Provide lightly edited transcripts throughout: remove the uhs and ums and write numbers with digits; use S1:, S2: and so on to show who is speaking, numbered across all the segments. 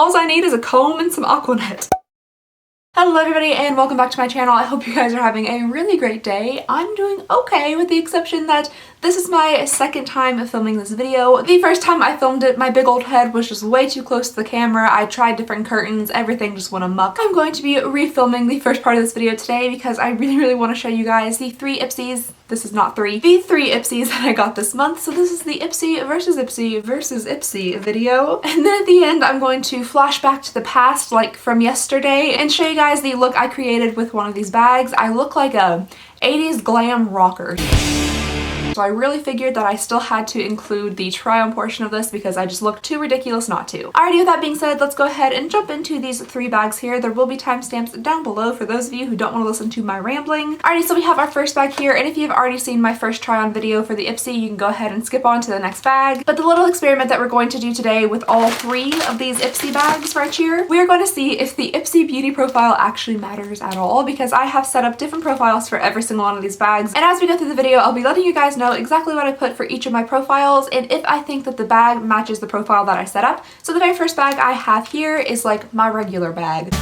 S1: All I need is a comb and some Aquanet. Hello everybody and welcome back to my channel. I hope you guys are having a really great day. I'm doing okay, with the exception that this is my second time filming this video. The first time I filmed it, my big old head was just way too close to the camera. I tried different curtains, everything just went amok. I'm going to be refilming the first part of this video today because I really want to show you guys the three Ipsies. This is not three. The three Ipsies that I got this month. So this is the Ipsy versus Ipsy versus Ipsy video. And then at the end, I'm going to flash back to the past, like from yesterday, and show you guys the look I created with one of these bags. I look like a 80s glam rocker. So I really figured that I still had to include the try-on portion of this because I just looked too ridiculous not to. Alrighty, with that being said, let's go ahead and jump into these three bags here. There will be timestamps down below for those of you who don't want to listen to my rambling. Alrighty, so we have our first bag here, and if you've already seen my first try-on video for the Ipsy, you can go ahead and skip on to the next bag. But the little experiment that we're going to do today with all three of these Ipsy bags right here, we are going to see if the Ipsy beauty profile actually matters at all, because I have set up different profiles for every single one of these bags. And as we go through the video, I'll be letting you guys know exactly what I put for each of my profiles and if I think that the bag matches the profile that I set up. So the very first bag I have here is like my regular bag.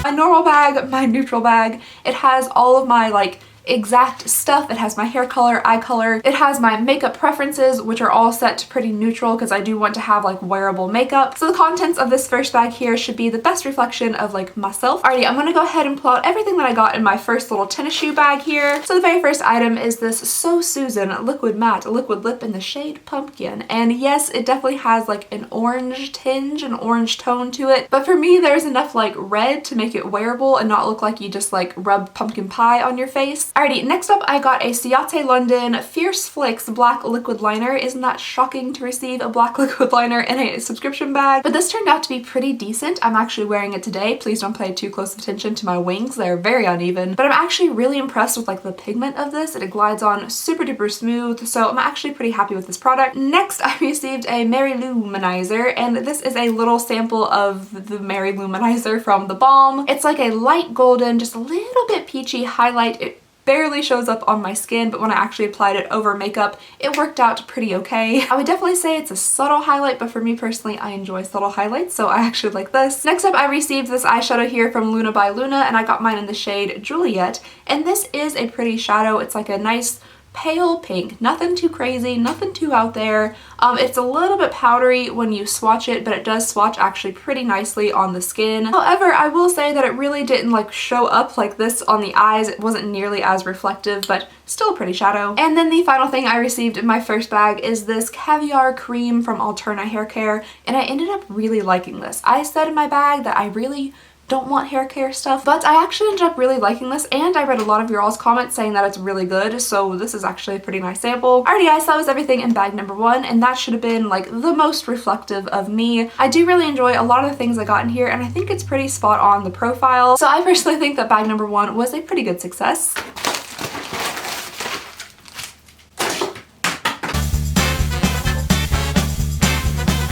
S1: My normal bag, my neutral bag. It has all of my like exact stuff. It has my hair color, eye color. It has my makeup preferences, which are all set to pretty neutral because I do want to have like wearable makeup. So the contents of this first bag here should be the best reflection of like myself. Alrighty, I'm gonna go ahead and pull out everything that I got in my first little tennis shoe bag here. So the very first item is this So Susan Liquid Matte Liquid Lip in the shade Pumpkin. And yes, it definitely has like an orange tinge, an orange tone to it. But for me, there's enough like red to make it wearable and not look like you just like rub pumpkin pie on your face. Alrighty, next up I got a Ciate London Fierce Flicks Black Liquid Liner. Isn't that shocking to receive a black liquid liner in a subscription bag? But this turned out to be pretty decent. I'm actually wearing it today. Please don't pay too close attention to my wings. They're very uneven. But I'm actually really impressed with like the pigment of this. It glides on super duper smooth. So I'm actually pretty happy with this product. Next I received a Mary Luminizer, and this is a little sample of the Mary Luminizer from the Balm. It's like a light golden, just a little bit peachy highlight. It barely shows up on my skin, but when I actually applied it over makeup, it worked out pretty okay. I would definitely say it's a subtle highlight, but for me personally, I enjoy subtle highlights, so I actually like this. Next up, I received this eyeshadow here from Luna by Luna, and I got mine in the shade Juliet, and this is a pretty shadow. It's like a nice pale pink, nothing too crazy, nothing too out there. It's a little bit powdery when you swatch it, but it does swatch actually pretty nicely on the skin. However, I will say that it really didn't like show up like this on the eyes. It wasn't nearly as reflective, but still a pretty shadow. And then the final thing I received in my first bag is this Caviar Cream from Alterna Hair Care, and I ended up really liking this. I said in my bag that I really don't want hair care stuff, but I actually ended up really liking this, and I read a lot of your all's comments saying that it's really good, so this is actually a pretty nice sample. Alrighty guys, that was everything in bag number one, and that should have been like the most reflective of me. I do really enjoy a lot of the things I got in here, and I think it's pretty spot on the profile, so I personally think that bag number one was a pretty good success.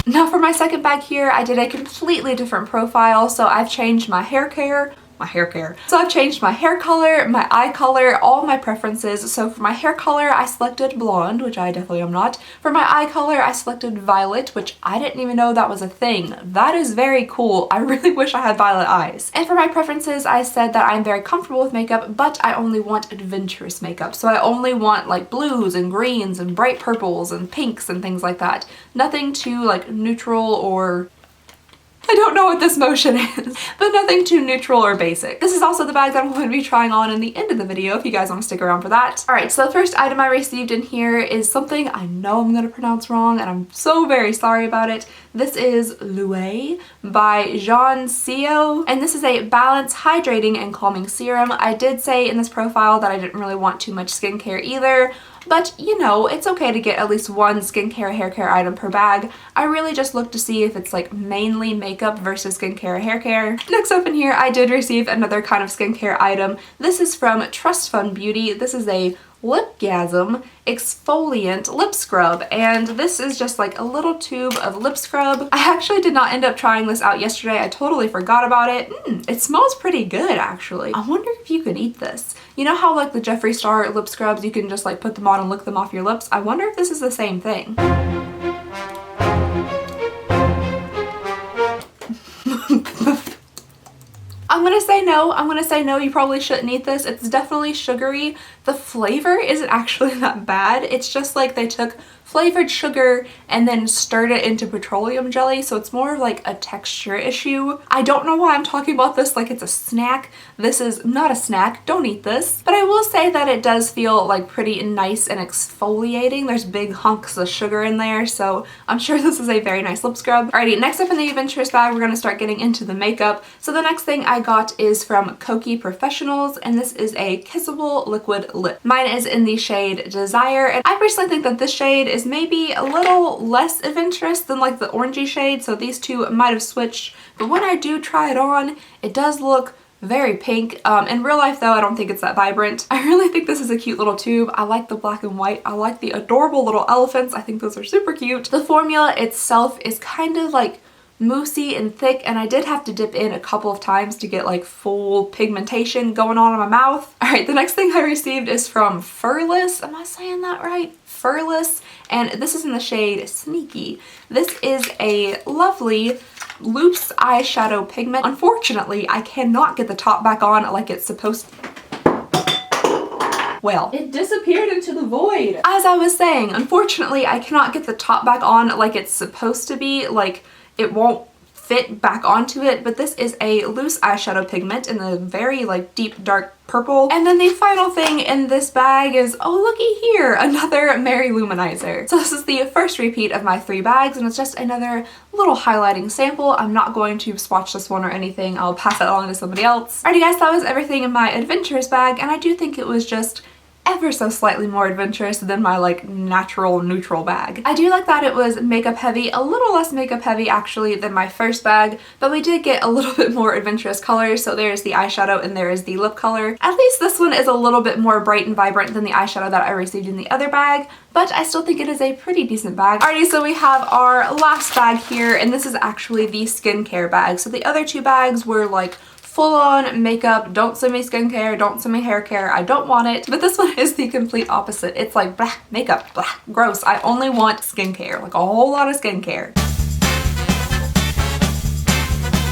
S1: Now for my second bag here, I did a completely different profile, so I've changed my hair care. So I've changed my hair color, my eye color, all my preferences. So for my hair color, I selected blonde, which I definitely am not. For my eye color, I selected violet, which I didn't even know that was a thing. That is very cool. I really wish I had violet eyes. And for my preferences, I said that I'm very comfortable with makeup, but I only want adventurous makeup. So I only want like blues and greens and bright purples and pinks and things like that. Nothing too like neutral or I don't know what this motion is, but nothing too neutral or basic. This is also the bag that I'm going to be trying on in the end of the video if you guys want to stick around for that. Alright, so the first item I received in here is something I know I'm going to pronounce wrong, and I'm so very sorry about it. This is Loué by Jean Sio, and this is a balanced, hydrating, and calming serum. I did say in this profile that I didn't really want too much skincare either, but you know, it's okay to get at least one skincare hair care item per bag. I really just look to see if it's like mainly makeup versus skincare hair care. Next up in here, I did receive another kind of skincare item. This is from Trust Fund Beauty. This is a Lipgasm exfoliant lip scrub, and this is just like a little tube of lip scrub. I actually did not end up trying this out yesterday. I totally forgot about it. It smells pretty good actually. I wonder if you could eat this. You know how like the Jeffree Star lip scrubs, you can just like put them on and lick them off your lips? I wonder if this is the same thing. no. I'm gonna say no, you probably shouldn't eat this. It's definitely sugary. The flavor isn't actually that bad. It's just like they took flavored sugar and then stirred it into petroleum jelly, so it's more of like a texture issue. I don't know why I'm talking about this like it's a snack. This is not a snack, don't eat this. But I will say that it does feel like pretty nice and exfoliating. There's big hunks of sugar in there, so I'm sure this is a very nice lip scrub. Alrighty, next up in the adventurous bag, we're gonna start getting into the makeup. So the next thing I got is from Kokie Professionals, and this is a kissable liquid lip. Mine is in the shade Desire, and I personally think that this shade is maybe a little less adventurous than like the orangey shade, so these two might have switched, but when I do try it on, it does look very pink. In real life though, I don't think it's that vibrant. I really think this is a cute little tube. I like the black and white. I like the adorable little elephants. I think those are super cute. The formula itself is kind of like moussey and thick, and I did have to dip in a couple of times to get like full pigmentation going on in my mouth. Alright, the next thing I received is from Furless. Am I saying that right? Furless, and this is in the shade Sneaky. This is a lovely loose eyeshadow pigment. Unfortunately, I cannot get the top back on like it's supposed to. Well, it disappeared into the void. As I was saying, unfortunately, I cannot get the top back on like it's supposed to be. Like, it won't fit back onto it, but this is a loose eyeshadow pigment in the very like deep dark purple. And then the final thing in this bag is, oh looky here, another Merry Luminizer. So this is the first repeat of my 3 bags, and it's just another little highlighting sample. I'm not going to swatch this one or anything. I'll pass it along to somebody else. Alrighty guys, that was everything in my adventurous bag, and I do think it was just ever so slightly more adventurous than my like natural neutral bag. I do like that it was makeup heavy, a little less makeup heavy actually than my first bag, but we did get a little bit more adventurous colors. So there's the eyeshadow and there is the lip color. At least this one is a little bit more bright and vibrant than the eyeshadow that I received in the other bag, but I still think it is a pretty decent bag. Alrighty, so we have our last bag here, and this is actually the skincare bag. So the other 2 bags were like full-on makeup, don't send me skincare, don't send me hair care, I don't want it. But this one is the complete opposite. It's like, blah, makeup, blah, gross. I only want skincare, like a whole lot of skincare.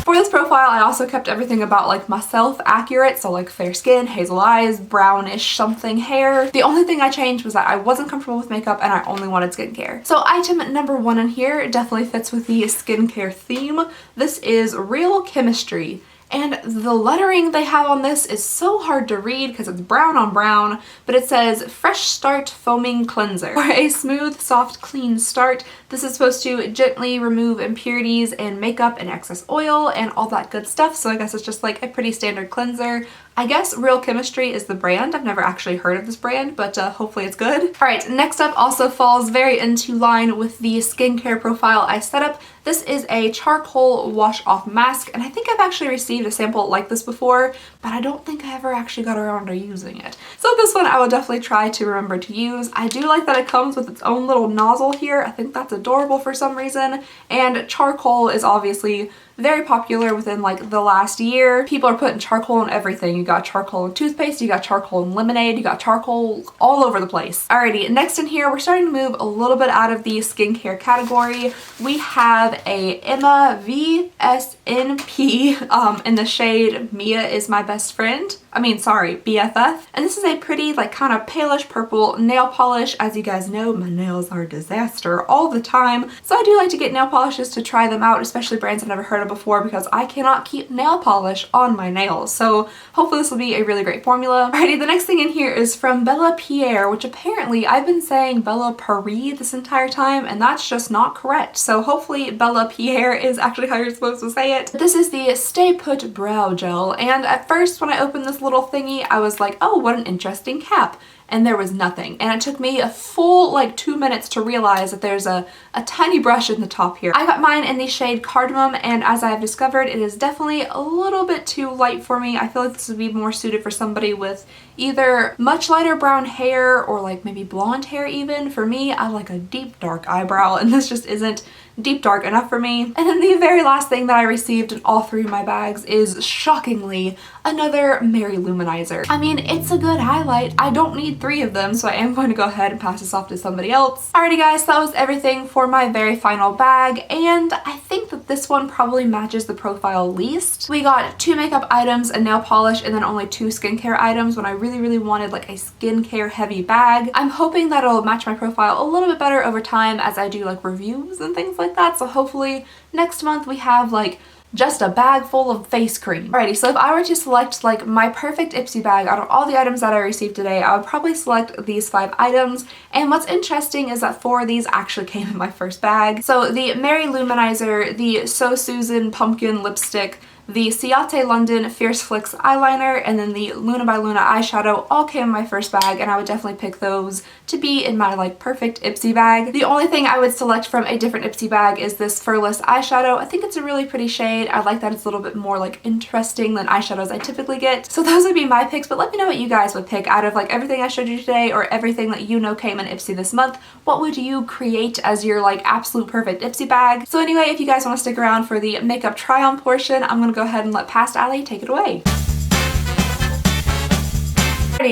S1: For this profile, I also kept everything about like myself accurate, so like fair skin, hazel eyes, brownish something hair. The only thing I changed was that I wasn't comfortable with makeup and I only wanted skincare. So item number 1 in here definitely fits with the skincare theme. This is Real Chemistry. And the lettering they have on this is so hard to read because it's brown on brown, but it says Fresh Start Foaming Cleanser. For a smooth, soft, clean start, this is supposed to gently remove impurities and makeup and excess oil and all that good stuff. So I guess it's just like a pretty standard cleanser. I guess Real Chemistry is the brand. I've never actually heard of this brand, but hopefully it's good. Alright, next up also falls very into line with the skincare profile I set up. This is a charcoal wash off mask, and I think I've actually received a sample like this before, but I don't think I ever actually got around to using it. So this one I will definitely try to remember to use. I do like that it comes with its own little nozzle here. I think that's adorable for some reason, and charcoal is obviously very popular within like the last year. People are putting charcoal in everything. You got charcoal in toothpaste, you got charcoal in lemonade, you got charcoal all over the place. Alrighty, next in here, we're starting to move a little bit out of the skincare category. We have a Emma VSNP in the shade Mia Is My Best Friend. BFF. And this is a pretty like kind of palish purple nail polish. As you guys know, my nails are a disaster all the time. So I do like to get nail polishes to try them out, especially brands I've never heard of before, because I cannot keep nail polish on my nails. So hopefully this will be a really great formula. Alrighty, the next thing in here is from Bella Pierre, which apparently I've been saying Bella Paris this entire time, and that's just not correct. So hopefully Bella Pierre is actually how you're supposed to say it. This is the Stay Put Brow Gel, and at first when I opened this little thingy, I was like, oh, what an interesting cap. And there was nothing. And it took me a full like 2 minutes to realize that there's a tiny brush in the top here. I got mine in the shade Cardamom, and as I have discovered, it is definitely a little bit too light for me. I feel like this would be more suited for somebody with either much lighter brown hair or like maybe blonde hair even. For me, I like a deep dark eyebrow, and this just isn't deep dark enough for me. And then the very last thing that I received in all 3 of my bags is, shockingly, another Merry Luminizer. I mean, it's a good highlight. I don't need 3 of them, so I am going to go ahead and pass this off to somebody else. Alrighty guys, that was everything for my very final bag, and I think that this one probably matches the profile least. We got 2 makeup items, a nail polish, and then only 2 skincare items when I really wanted like a skincare heavy bag. I'm hoping that it'll match my profile a little bit better over time as I do like reviews and things like that. So hopefully next month we have like just a bag full of face cream. Alrighty, so if I were to select like my perfect Ipsy bag out of all the items that I received today, I would probably select these 5 items. And what's interesting is that 4 of these actually came in my first bag. So the Mary Luminizer, the So Susan Pumpkin Lipstick, the Ciate London Fierce Flicks eyeliner, and then the Luna by Luna eyeshadow all came in my first bag, and I would definitely pick those to be in my like perfect Ipsy bag. The only thing I would select from a different Ipsy bag is this Furless eyeshadow. I think it's a really pretty shade. I like that it's a little bit more like interesting than eyeshadows I typically get. So those would be my picks, but let me know what you guys would pick out of like everything I showed you today or everything that you know came in Ipsy this month. What would you create as your like absolute perfect Ipsy bag? So anyway, if you guys want to stick around for the makeup try on portion, I'm gonna go ahead and let Past Ally take it away.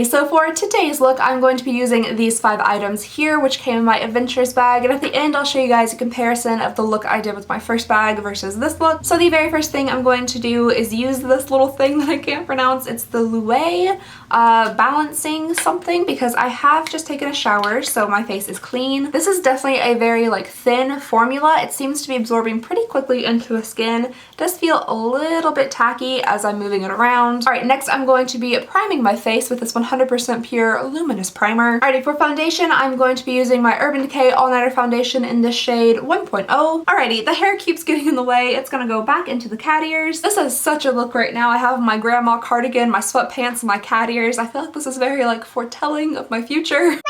S1: So for today's look, I'm going to be using these 5 items here, which came in my adventurous bag, and at the end I'll show you guys a comparison of the look I did with my first bag versus this look. So the very first thing I'm going to do is use this little thing that I can't pronounce. It's the Lue balancing something, because I have just taken a shower, so my face is clean. This is definitely a very like thin formula. It seems to be absorbing pretty quickly into the skin. It does feel a little bit tacky as I'm moving it around. Alright, next I'm going to be priming my face with this 100% pure Luminous primer. Alrighty, for foundation, I'm going to be using my Urban Decay All Nighter Foundation in the shade 1.0. Alrighty, the hair keeps getting in the way. It's gonna go back into the cat ears. This is such a look right now. I have my grandma cardigan, my sweatpants, and my cat ears. I feel like this is very like foretelling of my future.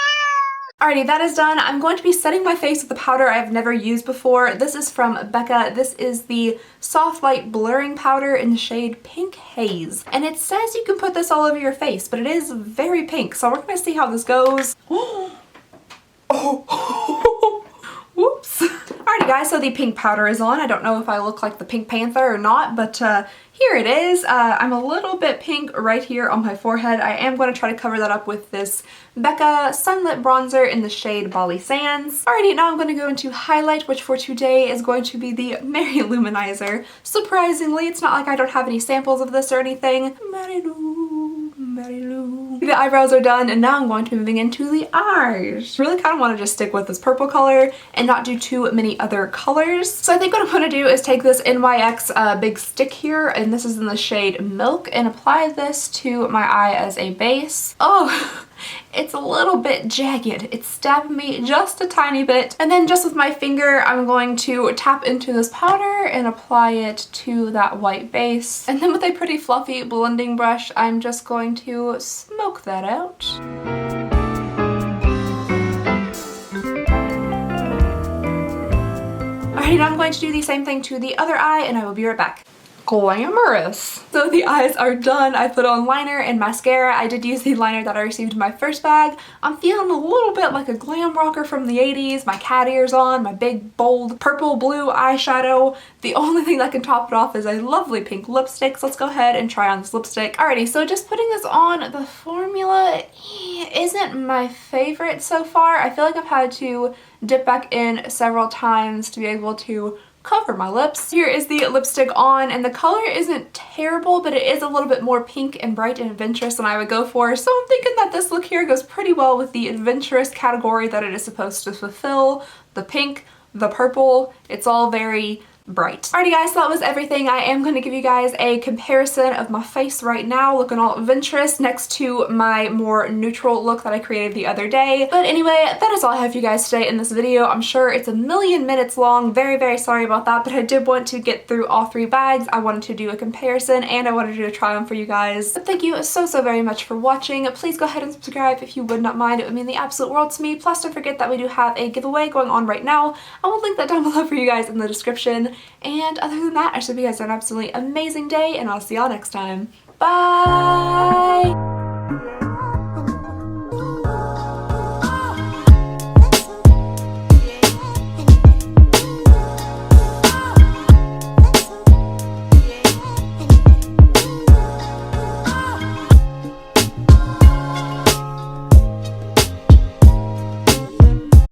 S1: Alrighty, that is done. I'm going to be setting my face with a powder I've never used before. This is from BECCA. This is the Soft Light Blurring Powder in the shade Pink Haze. And it says you can put this all over your face, but it is very pink. So we're gonna see how this goes. Oh. Whoops. Alrighty guys, so the pink powder is on. I don't know if I look like the Pink Panther or not, but here it is. I'm a little bit pink right here on my forehead. I am going to try to cover that up with this BECCA Sunlit bronzer in the shade Bali Sands. Alrighty, now I'm going to go into highlight, which for today is going to be the Mary Luminizer. Surprisingly, it's not like I don't have any samples of this or anything. The eyebrows are done, and now I'm going to be moving into the eyes. Really kind of want to just stick with this purple color and not do too many other colors. So I think what I'm going to do is take this NYX big stick here, and this is in the shade Milk, and apply this to my eye as a base. Oh, it's a little bit jagged. It's stabbing me just a tiny bit. And then just with my finger, I'm going to tap into this powder and apply it to that white base. And then with a pretty fluffy blending brush, I'm just going to smoke that out. Alright, now I'm going to do the same thing to the other eye, and I will be right back. Glamorous. So the eyes are done. I put on liner and mascara. I did use the liner that I received in my first bag. I'm feeling a little bit like a glam rocker from the 80s. My cat ears on, my big bold purple blue eyeshadow. The only thing that can top it off is a lovely pink lipstick. So let's go ahead and try on this lipstick. Alrighty, so just putting this on, the formula isn't my favorite so far. I feel like I've had to dip back in several times to be able to cover my lips. Here is the lipstick on, and the color isn't terrible, but it is a little bit more pink and bright and adventurous than I would go for. So I'm thinking that this look here goes pretty well with the adventurous category that it is supposed to fulfill. The pink, the purple, it's all very bright. Alrighty guys, so that was everything. I am going to give you guys a comparison of my face right now, looking all adventurous next to my more neutral look that I created the other day. But anyway, that is all I have for you guys today in this video. I'm sure it's a million minutes long. Very sorry about that, but I did want to get through all 3 bags. I wanted to do a comparison, and I wanted to do a try on for you guys. But thank you so very much for watching. Please go ahead and subscribe if you would not mind. It would mean the absolute world to me. Plus, don't forget that we do have a giveaway going on right now. I will link that down below for you guys in the description. And other than that, I hope you guys have an absolutely amazing day, and I'll see y'all next time. Bye!